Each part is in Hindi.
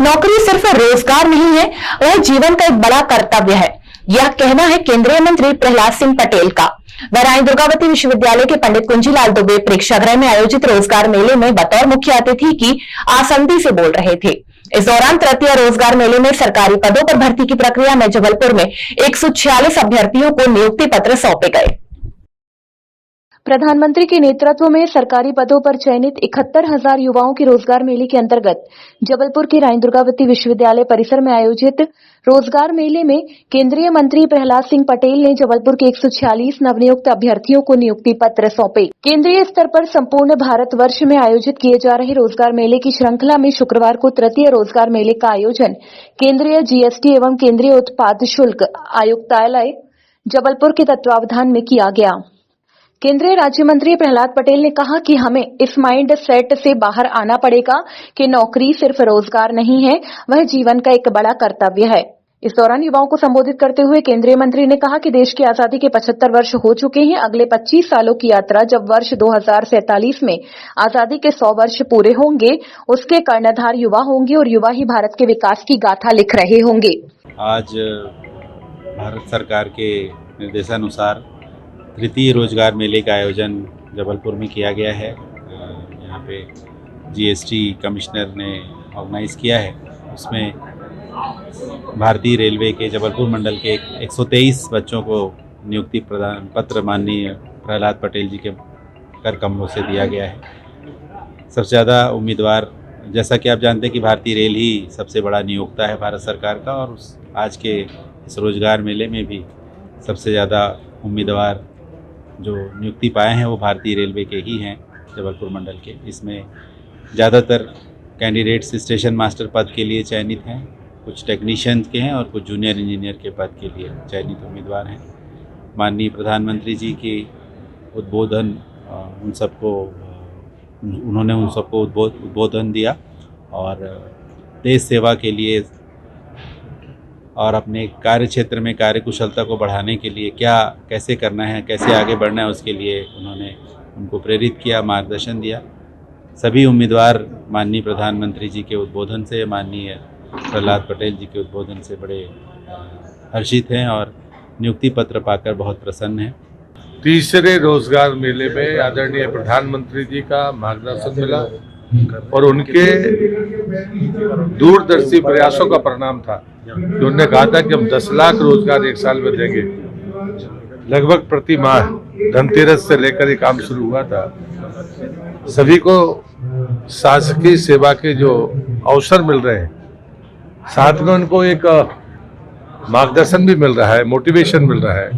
नौकरी सिर्फ रोजगार नहीं है, वह जीवन का एक बड़ा कर्तव्य है। यह कहना है केंद्रीय मंत्री प्रहलाद सिंह पटेल का। वह रानी दुर्गावती विश्वविद्यालय के पंडित कुंजीलाल दुबे प्रेक्षागृह में आयोजित रोजगार मेले में बतौर मुख्य अतिथि की आसंदी से बोल रहे थे। इस दौरान तृतीय रोजगार मेले में सरकारी पदों पर भर्ती की प्रक्रिया में जबलपुर में 146 अभ्यर्थियों को नियुक्ति पत्र सौंपे गए। प्रधानमंत्री के नेतृत्व में सरकारी पदों पर चयनित 71,000 युवाओं के रोजगार मेले के अंतर्गत जबलपुर के रानी दुर्गावती विश्वविद्यालय परिसर में आयोजित रोजगार मेले में केंद्रीय मंत्री प्रहलाद सिंह पटेल ने जबलपुर के 146 नवनियुक्त अभ्यर्थियों को नियुक्ति पत्र सौंपे। केंद्रीय स्तर पर संपूर्ण भारतवर्ष में आयोजित किए जा रहे रोजगार मेले की श्रृंखला में शुक्रवार को तृतीय रोजगार मेले का आयोजन केंद्रीय जीएसटी एवं केंद्रीय उत्पाद शुल्क आयुक्तालय जबलपुर के तत्वावधान में किया गया। केंद्रीय राज्य मंत्री प्रहलाद पटेल ने कहा कि हमें इस माइंड सेट से बाहर आना पड़ेगा कि नौकरी सिर्फ रोजगार नहीं है, वह जीवन का एक बड़ा कर्तव्य है। इस दौरान युवाओं को संबोधित करते हुए केंद्रीय मंत्री ने कहा कि देश की आजादी के 75 वर्ष हो चुके हैं। अगले 25 सालों की यात्रा जब वर्ष 2047 में आजादी के 100 वर्ष पूरे होंगे, उसके कर्णधार युवा होंगे और युवा ही भारत के विकास की गाथा लिख रहे होंगे। आज भारत सरकार के निर्देशानुसार तृतीय रोजगार मेले का आयोजन जबलपुर में किया गया है। यहाँ पे जीएसटी कमिश्नर ने ऑर्गेनाइज़ किया है। उसमें भारतीय रेलवे के जबलपुर मंडल के 123 बच्चों को नियुक्ति प्रदान पत्र माननीय प्रहलाद पटेल जी के कर कमलों से दिया गया है। सबसे ज़्यादा उम्मीदवार, जैसा कि आप जानते हैं कि भारतीय रेल ही सबसे बड़ा नियोक्ता है भारत सरकार का, और आज के इस रोजगार मेले में भी सबसे ज़्यादा उम्मीदवार जो नियुक्ति पाए हैं वो भारतीय रेलवे के ही हैं जबलपुर मंडल के। इसमें ज़्यादातर कैंडिडेट्स स्टेशन मास्टर पद के लिए चयनित हैं, कुछ टेक्नीशियन के हैं और कुछ जूनियर इंजीनियर के पद के लिए चयनित उम्मीदवार हैं। माननीय प्रधानमंत्री जी की उद्बोधन उन्होंने उन सबको उद्बोधन दिया और देश सेवा के लिए और अपने कार्य क्षेत्र में कार्य कुशलता को बढ़ाने के लिए कैसे करना है, कैसे आगे बढ़ना है, उसके लिए उन्होंने उनको प्रेरित किया, मार्गदर्शन दिया। सभी उम्मीदवार माननीय प्रधानमंत्री जी के उद्बोधन से, माननीय प्रहलाद पटेल जी के उद्बोधन से बड़े हर्षित हैं और नियुक्ति पत्र पाकर बहुत प्रसन्न हैं। तीसरे रोजगार मेले में आदरणीय प्रधानमंत्री जी का मार्गदर्शन मिला और उनके दूरदर्शी प्रयासों का परिणाम था। उन्होंने कहा था कि हम 10 लाख रोजगार एक साल में देंगे। लगभग प्रति माह धनतेरस से लेकर ये काम शुरू हुआ था। सभी को शासकीय सेवा के जो अवसर मिल रहे हैं, साथ में उनको एक मार्गदर्शन भी मिल रहा है, मोटिवेशन मिल रहा है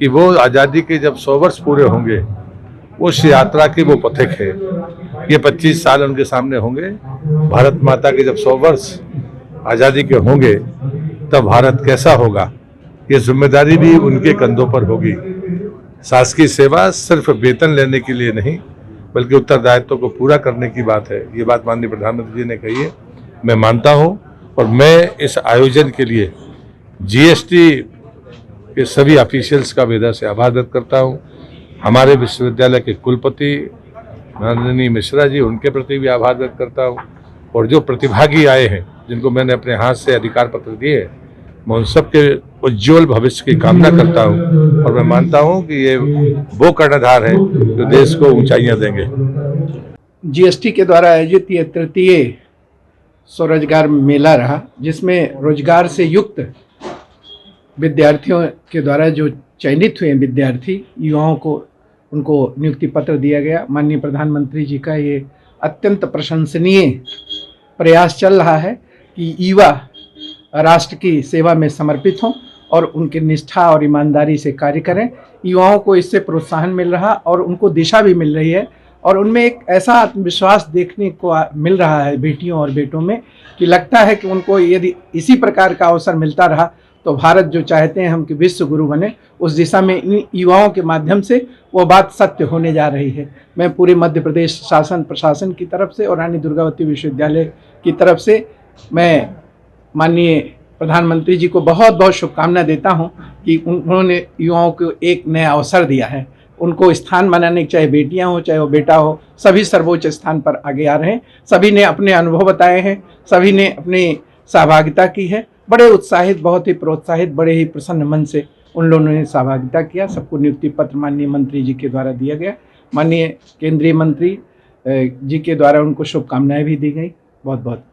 कि वो आज़ादी के जब 100 वर्ष पूरे होंगे, उस यात्रा के वो पथिक है। ये 25 साल उनके सामने होंगे। भारत माता के जब 100 वर्ष आज़ादी के होंगे तब भारत कैसा होगा, ये जिम्मेदारी भी उनके कंधों पर होगी। शासकीय सेवा सिर्फ वेतन लेने के लिए नहीं, बल्कि उत्तरदायित्व को पूरा करने की बात है। ये बात माननीय प्रधानमंत्री जी ने कही है, मैं मानता हूँ। और मैं इस आयोजन के लिए जीएसटी के सभी ऑफिशियल्स का हृदय से आभार व्यक्त करता हूँ। हमारे विश्वविद्यालय के कुलपति माननीय मिश्रा जी, उनके प्रति भी आभार व्यक्त करता हूँ। और जो प्रतिभागी आए हैं, जिनको मैंने अपने हाथ से अधिकार पत्र दिए, मैं उन सबके उज्ज्वल भविष्य की कामना करता हूँ और मैं मानता हूँ कि ये वो कर्णधार हैं जो देश को ऊंचाइयाँ देंगे। जीएसटी के द्वारा आयोजित ये तृतीय स्वरोजगार मेला रहा, जिसमें रोजगार से युक्त विद्यार्थियों के द्वारा जो चयनित हुए विद्यार्थी युवाओं को उनको नियुक्ति पत्र दिया गया। माननीय प्रधानमंत्री जी का ये अत्यंत प्रशंसनीय प्रयास चल रहा है कि युवा राष्ट्र की सेवा में समर्पित हों और उनकी निष्ठा और ईमानदारी से कार्य करें। युवाओं को इससे प्रोत्साहन मिल रहा और उनको दिशा भी मिल रही है और उनमें एक ऐसा आत्मविश्वास देखने को मिल रहा है बेटियों और बेटों में कि लगता है कि उनको यदि इसी प्रकार का अवसर मिलता रहा तो भारत जो चाहते हैं हम कि विश्व गुरु बने, उस दिशा में इन युवाओं के माध्यम से वो बात सत्य होने जा रही है। मैं पूरे मध्य प्रदेश शासन प्रशासन की तरफ से और रानी दुर्गावती विश्वविद्यालय की तरफ से मैं माननीय प्रधानमंत्री जी को बहुत बहुत शुभकामनाएं देता हूं कि उन्होंने युवाओं को एक नया अवसर दिया है। उनको स्थान बनाने, चाहे बेटियां हो चाहे वो बेटा हो, सभी सर्वोच्च स्थान पर आगे आ रहे हैं। सभी ने अपने अनुभव बताए हैं, सभी ने अपनी सहभागिता की है। बड़े उत्साहित, बहुत ही प्रोत्साहित, बड़े ही प्रसन्न मन से उन लोगों ने सहभागिता किया। सबको नियुक्ति पत्र माननीय मंत्री जी के द्वारा दिया गया। माननीय केंद्रीय मंत्री जी के द्वारा उनको शुभकामनाएं भी दी गई। बहुत बहुत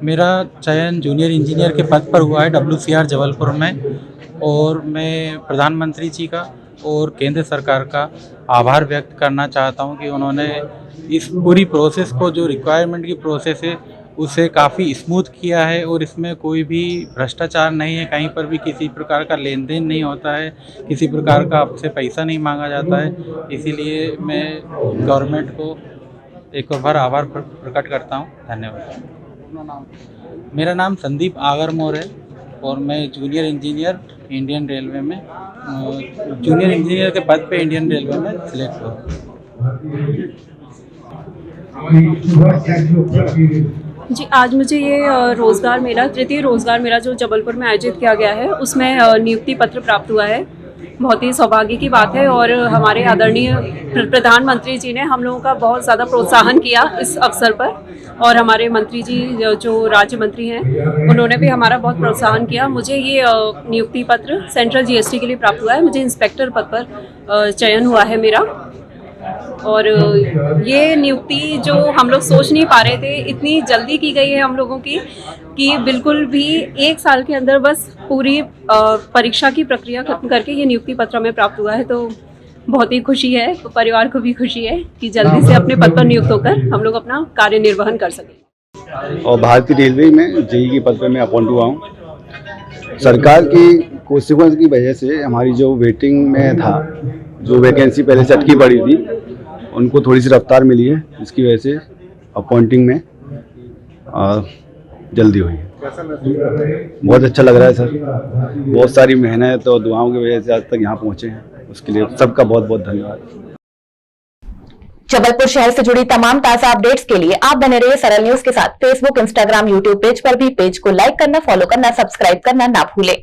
मेरा चयन जूनियर इंजीनियर के पद पर हुआ है WCR जबलपुर में, और मैं प्रधानमंत्री जी का और केंद्र सरकार का आभार व्यक्त करना चाहता हूं कि उन्होंने इस पूरी प्रोसेस को, जो रिक्वायरमेंट की प्रोसेस है, उसे काफ़ी स्मूथ किया है और इसमें कोई भी भ्रष्टाचार नहीं है। कहीं पर भी किसी प्रकार का लेन देन नहीं होता है, किसी प्रकार का आपसे पैसा नहीं मांगा जाता है। इसीलिए मैं गवर्नमेंट को एक बार आभार प्रकट करता हूं। धन्यवाद। मेरा नाम संदीप आगरमोर है और मैं जूनियर इंजीनियर इंडियन रेलवे में, जूनियर इंजीनियर के पद पे इंडियन रेलवे में सिलेक्ट हुआ। जी, आज मुझे ये रोज़गार मेला, तृतीय रोज़गार मेला जो जबलपुर में आयोजित किया गया है, उसमें नियुक्ति पत्र प्राप्त हुआ है। बहुत ही सौभाग्य की बात है और हमारे आदरणीय प्रधानमंत्री जी ने हम लोगों का बहुत ज़्यादा प्रोत्साहन किया इस अवसर पर, और हमारे मंत्री जी जो राज्य मंत्री हैं, उन्होंने भी हमारा बहुत प्रोत्साहन किया। मुझे ये नियुक्ति पत्र सेंट्रल GST के लिए प्राप्त हुआ है। मुझे इंस्पेक्टर पद पर चयन हुआ है मेरा, और ये नियुक्ति जो हम लोग सोच नहीं पा रहे थे, इतनी जल्दी की गई है हम लोगों की कि बिल्कुल भी 1 साल के अंदर बस पूरी परीक्षा की प्रक्रिया खत्म करके ये नियुक्ति पत्र हमें प्राप्त हुआ है। तो बहुत ही खुशी है, परिवार को भी खुशी है कि जल्दी से अपने पद पर नियुक्त होकर हम लोग अपना कार्य निर्वहन कर सकें। और भारतीय रेलवे में जेई के पद पर मैं अपॉइंट हुआ हूँ। सरकार की कोशिशों की वजह से हमारी जो वेटिंग में था, जो वैकेंसी पहले से अटकी पड़ी थी, उनको थोड़ी सी रफ्तार मिली है, जिसकी वजह से अपॉइंटिंग में जल्दी हुई है। बहुत अच्छा लग रहा है सर। बहुत सारी मेहनत और दुआओं की वजह से आज तक यहाँ पहुँचे हैं, उसके लिए सबका बहुत बहुत धन्यवाद। जबलपुर शहर से जुड़ी तमाम ताजा अपडेट्स के लिए आप बने रहिए सरल न्यूज के साथ। फेसबुक, इंस्टाग्राम, यूट्यूब पेज पर भी पेज को लाइक करना, फॉलो करना, सब्सक्राइब करना ना भूलें।